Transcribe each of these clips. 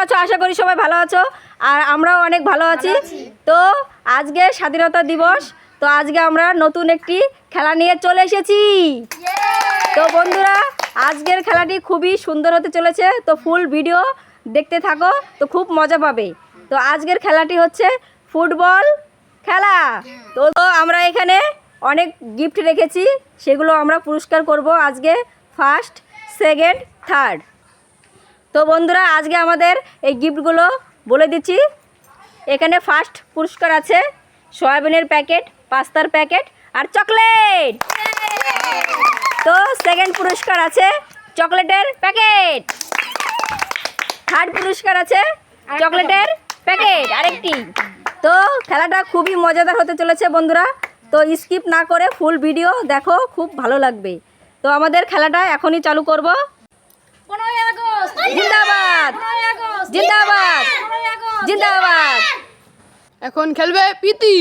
আছো? আশা করি সবাই ভালো আছো, আর আমরাও অনেক ভালো আছি। তো আজকে স্বাধীনতা দিবস, তো আজকে আমরা নতুন একটি খেলা নিয়ে চলে এসেছি। তো বন্ধুরা, আজকের খেলাটি খুবই সুন্দর হতে চলেছে, তো ফুল ভিডিও দেখতে থাকো, তো খুব মজা পাবে। তো আজকের খেলাটি হচ্ছে ফুটবল খেলা। তো আমরা এখানে অনেক গিফট রেখেছি, সেগুলো আমরা পুরস্কার করব আজকে, ফার্স্ট, সেকেন্ড, থার্ড। তো বন্ধুরা, আজকে আমাদের এই গিফটগুলো বলে দিচ্ছি। এখানে ফার্স্ট পুরস্কার আছে সয়াবিনের প্যাকেট, পাস্তার প্যাকেট আর চকলেট। তো সেকেন্ড পুরস্কার আছে চকলেটের প্যাকেট। থার্ড পুরস্কার আছে চকলেটের প্যাকেট আরেকটি। তো খেলাটা খুবই মজাদার হতে চলেছে বন্ধুরা, তো স্কিপ না করে ফুল ভিডিও দেখো, খুব ভালো লাগবে। তো আমাদের খেলাটা এখনই চালু করব। জিন্দাবাদ জিন্দাবাদ জিন্দাবাদ। এখন খেলবে প্রীতি।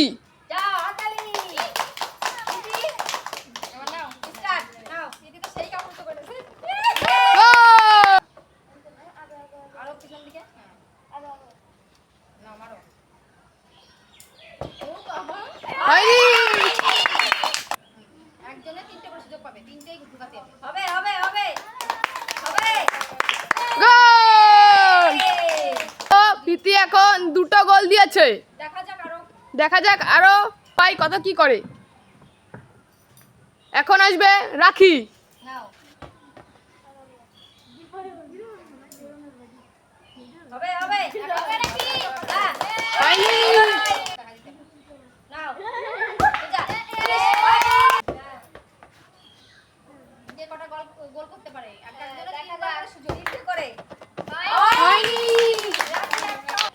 প্রীতি এখন দুটো গোল দিয়েছে, দেখা যাক আরো পাই কত কি করে। এখন আসবে রাখি।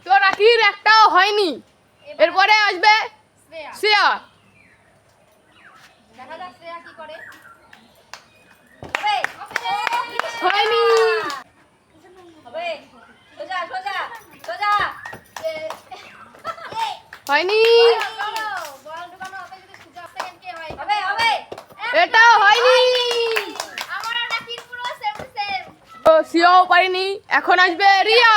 তো রাখির একটাও হয়নি, এরপরে আসবে শ্রেয়া। হয়নি হয়নি, এটাও হয়নি, তো শ্রেয়াও পারিনি। এখন আসবে রিয়া।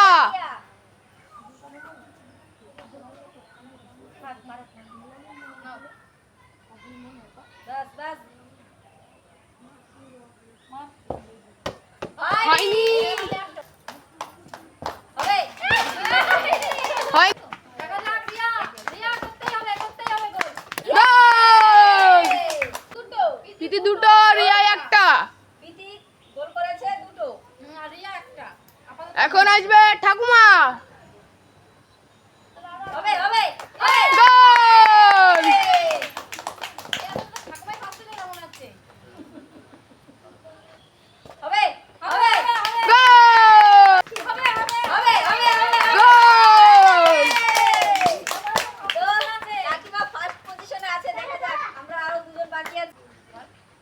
হয়নি, প্রীতি দুটো, রিয়া একটা। এখন আসবে ঠাকুমা। গোল!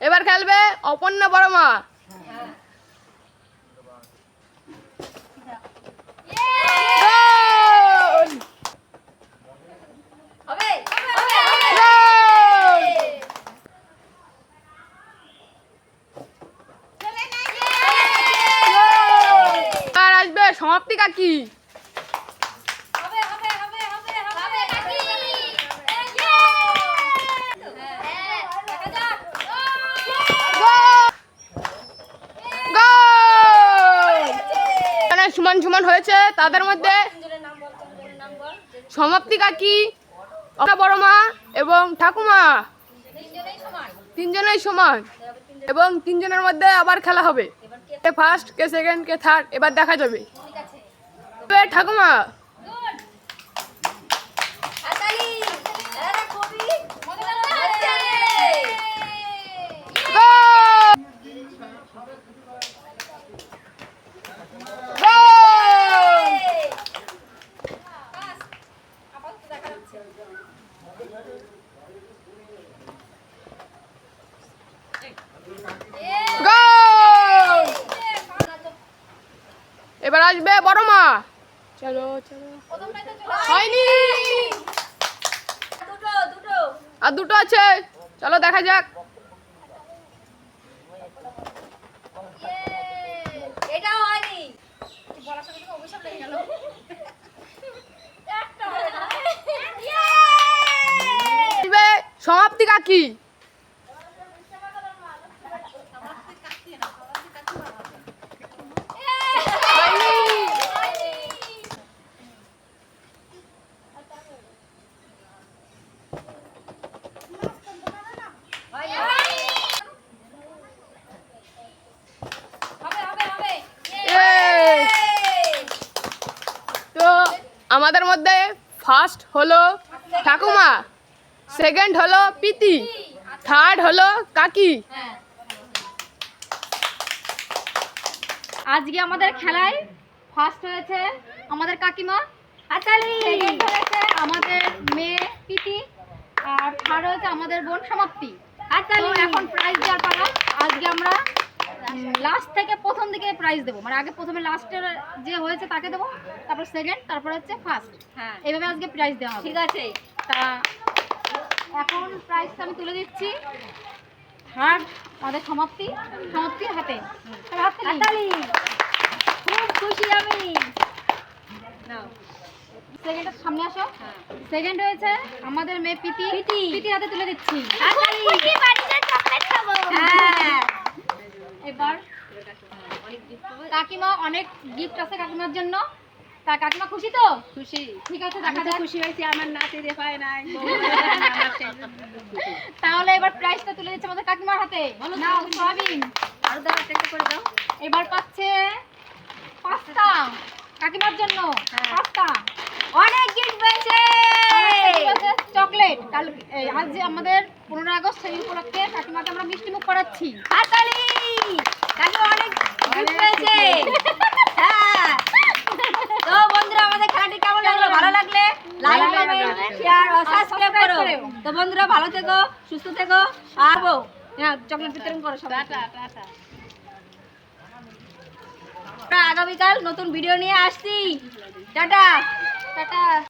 এবার খেলবে অপর্ণা বড়মা। আর আসবে সমাপ্তি কাকি। সমান সমান হয়েছে, তাদের মধ্যে সমাপ্তি কাকি, বড়মা এবং ঠাকুমা তিনজনেই সমান, এবং তিনজনের মধ্যে আবার খেলা হবে, কে ফার্স্ট, কে সেকেন্ড, কে থার্ড, এবার দেখা যাবে। ঠাকুমা এবার আসবে বড়মা। চলো চলো, হয়নি, আর দুটো আছে, চলো দেখা যাক। এটাও হয়নি। সমাপ্তি কাকি। তো আমাদের মধ্যে ফার্স্ট হলো ঠাকুমা, সেকেন্ড হলো পিতি, থার্ড হলো কাকি। আজকে আমাদের খেলায় ফার্স্ট হয়েছে আমাদের কাকিমা, সেকেন্ড হয়েছে আমাদের মেয়ে পিতি, আর থার্ড হয়েছে আমাদের বোন সমাপ্তি। তো এখন প্রাইজ দেওয়ার পালা। আজকে আমরা লাস্ট থেকে প্রথম দিকে প্রাইজ দেবো, মানে আগে প্রথমে লাস্টের যে হয়েছে তাকে দেবো, তারপর সেকেন্ড, তারপর হচ্ছে ফার্স্ট। হ্যাঁ এইভাবে আজকে প্রাইজ দেওয়া হবে। ঠিক আছে। তা এখন প্রাইজটা আমি তুলে দিচ্ছি থার্ড আমাদের সমাপ্তির হাতে। হাততালি। খুব খুশি আমি। নাও। সেকেন্ডের সামনে আসো। সেকেন্ড হয়েছে আমাদের মেয়ে পিতি। পিতির হাতে তুলে দিচ্ছি। হ্যাঁ এবার কাকিমা, অনেক গিফট আছে কাকিমার জন্য। তা কাকিমা খুশি তো? খুশি। ঠিক আছে, দেখা যাক। খুশি হয়েছি, আমার নাতি দেখায় নাই। তাহলে এবার প্রাইজটা তুলে দিচ্ছে আমাদের কাকিমার হাতে। নাও সোয়াবিন। আরো দাও, একটা করে দাও। এবার পাচ্ছে পাস্তা কাকিমার জন্য। পাস্তা। অনেক গিফট পেয়েছে। চকলেট। কাল আজ যে আমাদের 15 আগস্ট সেই উপলক্ষে কাকিমাকে আমরা মিষ্টি মুখ করাচ্ছি। হাততালি। কাকি অনেক গিফট পেয়েছে। হ্যাঁ। তো বন্ধুরা, আমাদের খেলাটি কেমন লাগলো? ভালো লাগলে লাইক, কমেন্ট, শেয়ার ও সাবস্ক্রাইব করো। তো বন্ধুরা, ভালো থেকো, সুস্থ থেকো। আর চকলেট বিতরণ করো সবাই। আমরা আগামীকাল নতুন ভিডিও নিয়ে আসছি। টাটা। টাটা।